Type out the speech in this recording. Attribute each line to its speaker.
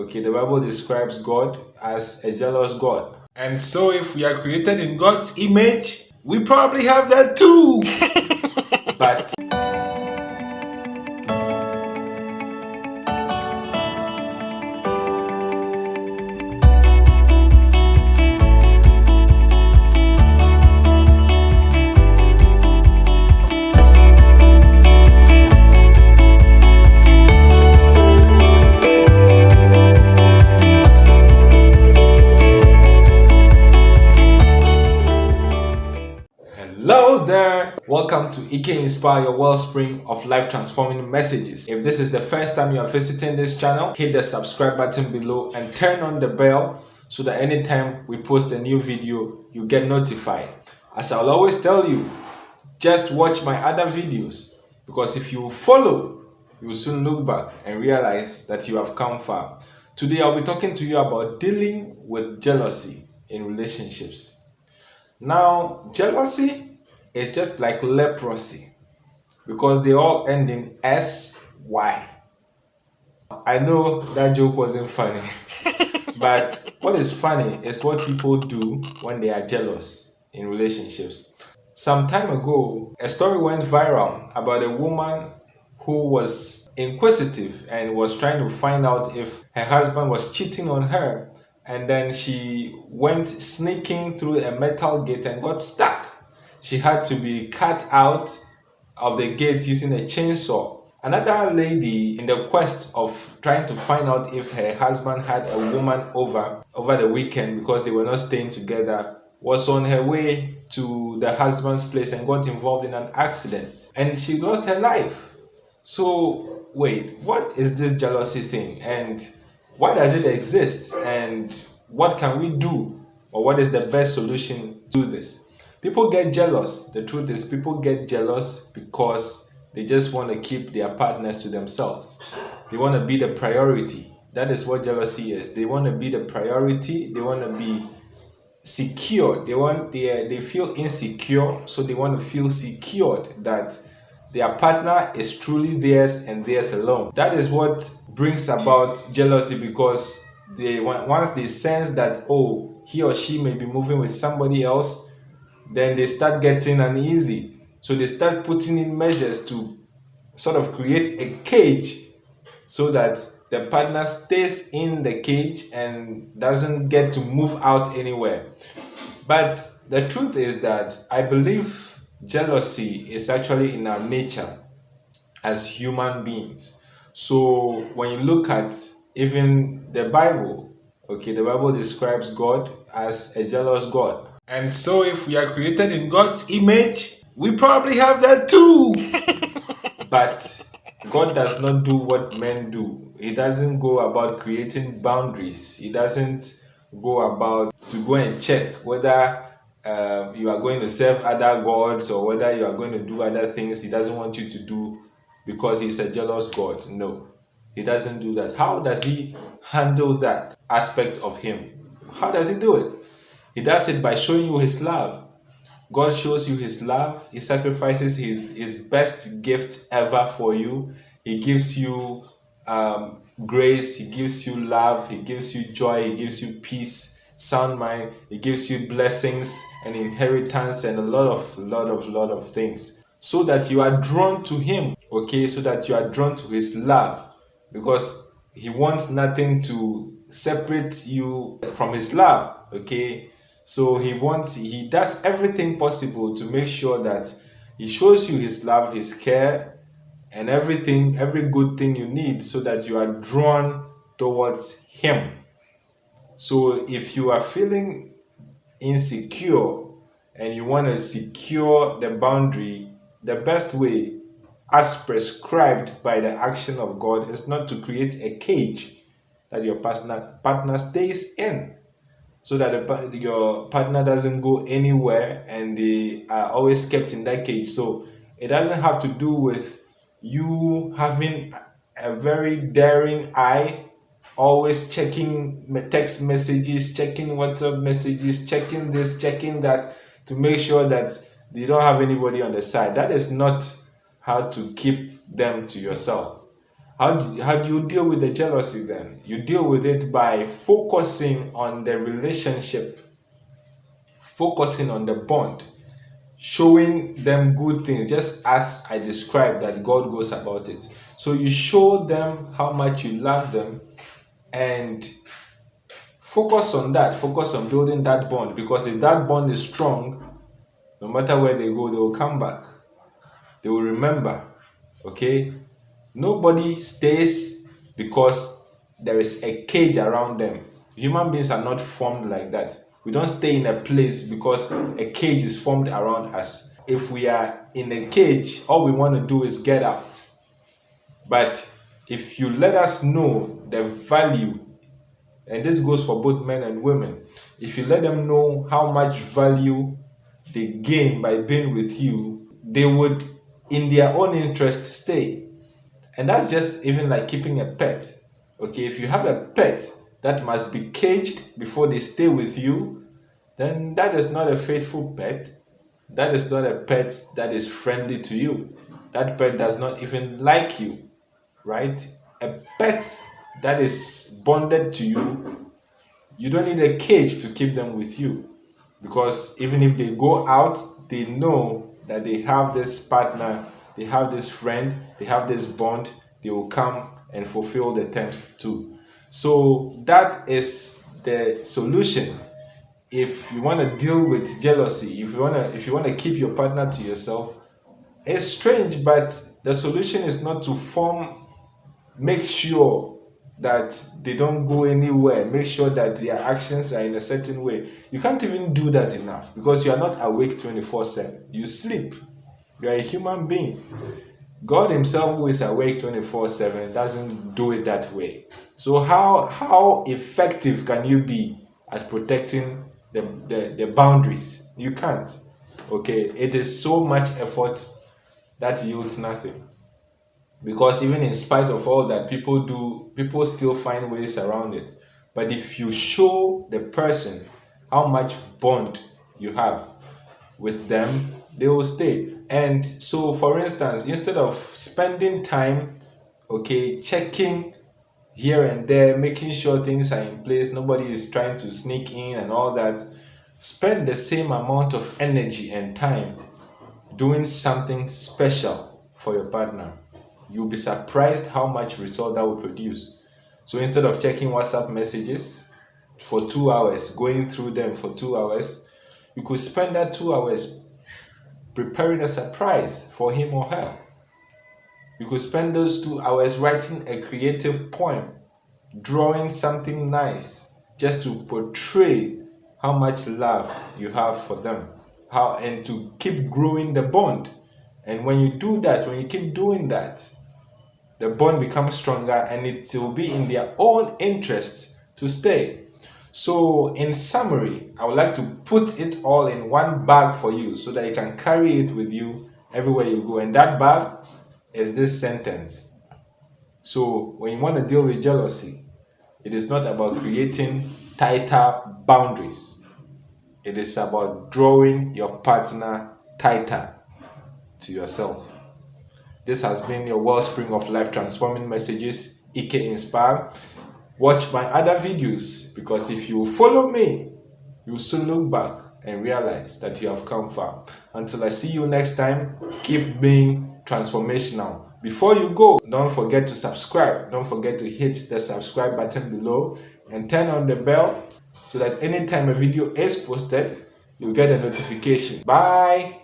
Speaker 1: Okay, the Bible describes God as a jealous God. And so if we are created in God's image, we probably have that too. But hello there! Welcome to Eqay Inspire, your wellspring of life transforming messages. If this is the first time you are visiting this channel, hit the subscribe button below and turn on the bell so that anytime we post a new video, you get notified. As I'll always tell you, just watch my other videos, because if you follow, you will soon look back and realize that you have come far. Today I'll be talking to you about dealing with jealousy in relationships. Now, jealousy is just like leprosy because they all end in SY. I know that joke wasn't funny, but what is funny is what people do when they are jealous in relationships. Some time ago, a story went viral about a woman who was inquisitive and was trying to find out if her husband was cheating on her. And then she went sneaking through a metal gate and got stuck. She had to be cut out of the gate using a chainsaw. Another lady, in the quest of trying to find out if her husband had a woman over the weekend because they were not staying together, was on her way to the husband's place and got involved in an accident. And she lost her life. So, wait, what is this jealousy thing? And why does it exist, and what can we do, or what is the best solution to this? People get jealous. The truth is, people get jealous because they just want to keep their partners to themselves. They want to be the priority. That is what jealousy is. They want to be the priority. They want to be secure. They feel insecure, so they want to feel secured that their partner is truly theirs and theirs alone. That is what brings about jealousy, because once they sense that, oh, he or she may be moving with somebody else, then they start getting uneasy. So they start putting in measures to sort of create a cage so that the partner stays in the cage and doesn't get to move out anywhere. But the truth is that I believe jealousy is actually in our nature as human beings. So when you look at even the Bible, okay, the Bible describes God as a jealous God. And so if we are created in God's image, we probably have that too. But God does not do what men do. He doesn't go about creating boundaries. He doesn't go about to go and check whether you are going to serve other gods or whether you are going to do other things He doesn't want you to do because He's a jealous God. No, He doesn't do that. How does He handle that aspect of Him? How does He do it? He does it by showing you His love. God shows you His love. He sacrifices his best gift ever for you. He gives you grace. He gives you love. He gives you joy. He gives you peace, sound mind. He gives you blessings and inheritance and a lot of things, so that you are drawn to Him. Okay, so that you are drawn to His love, because He wants nothing to separate you from His love. Okay, so He does everything possible to make sure that He shows you His love, His care, and every good thing you need, so that you are drawn towards Him. So if you are feeling insecure and you want to secure the boundary, the best way, as prescribed by the action of God, is not to create a cage that your partner stays in, so that your partner doesn't go anywhere and they are always kept in that cage. So it doesn't have to do with you having a very daring eye, always checking text messages, checking WhatsApp messages, checking this, checking that, to make sure that they don't have anybody on the side. That is not how to keep them to yourself. How do you deal with the jealousy then? You deal with it by focusing on the relationship, focusing on the bond, showing them good things, just as I described that God goes about it. So you show them how much you love them and focus on that, focus on building that bond, because if that bond is strong, no matter where they go, they will come back. They will remember. Okay? Nobody stays because there is a cage around them. Human beings are not formed like that. We don't stay in a place because a cage is formed around us. If we are in a cage, all we want to do is get out. But if you let us know the value, and this goes for both men and women, if you let them know how much value they gain by being with you, they would, in their own interest, stay. And that's just even like keeping a pet. Okay, if you have a pet that must be caged before they stay with you, then that is not a faithful pet. That is not a pet that is friendly to you. That pet does not even like you, right? A pet that is bonded to you, you don't need a cage to keep them with you. Because even if they go out, they know that they have this partner, they have this friend, they have this bond, they will come and fulfill the terms too. So that is the solution. If you want to deal with jealousy, if you want to keep your partner to yourself, it's strange, but the solution is not to make sure that they don't go anywhere, make sure that their actions are in a certain way. You can't even do that enough because you are not awake 24/7. You sleep. You are a human being. God himself, who is awake 24/7, doesn't do it that way. So how effective can you be at protecting the boundaries? You can't. Okay, it is so much effort that yields nothing. Because even in spite of all that people do, people still find ways around it. But if you show the person how much bond you have with them, they will stay. And so, for instance, instead of spending time, okay, checking here and there, making sure things are in place, nobody is trying to sneak in and all that, spend the same amount of energy and time doing something special for your partner. You'll be surprised how much result that will produce. So instead of checking WhatsApp messages for 2 hours, going through them for 2 hours, you could spend that 2 hours preparing a surprise for him or her. You could spend those 2 hours writing a creative poem, drawing something nice, just to portray how much love you have for them, and to keep growing the bond. And when you do that, when you keep doing that, the bond becomes stronger and it will be in their own interest to stay. So in summary, I would like to put it all in one bag for you so that you can carry it with you everywhere you go. And that bag is this sentence. So when you want to deal with jealousy, it is not about creating tighter boundaries. It is about drawing your partner tighter to yourself. This has been your wellspring of life transforming messages, Eqay Inspire. Watch my other videos, because if you follow me, you will soon look back and realize that you have come far. Until I see you next time, keep being transformational. Before you go, don't forget to subscribe. Don't forget to hit the subscribe button below and turn on the bell so that anytime a video is posted, you'll get a notification. Bye.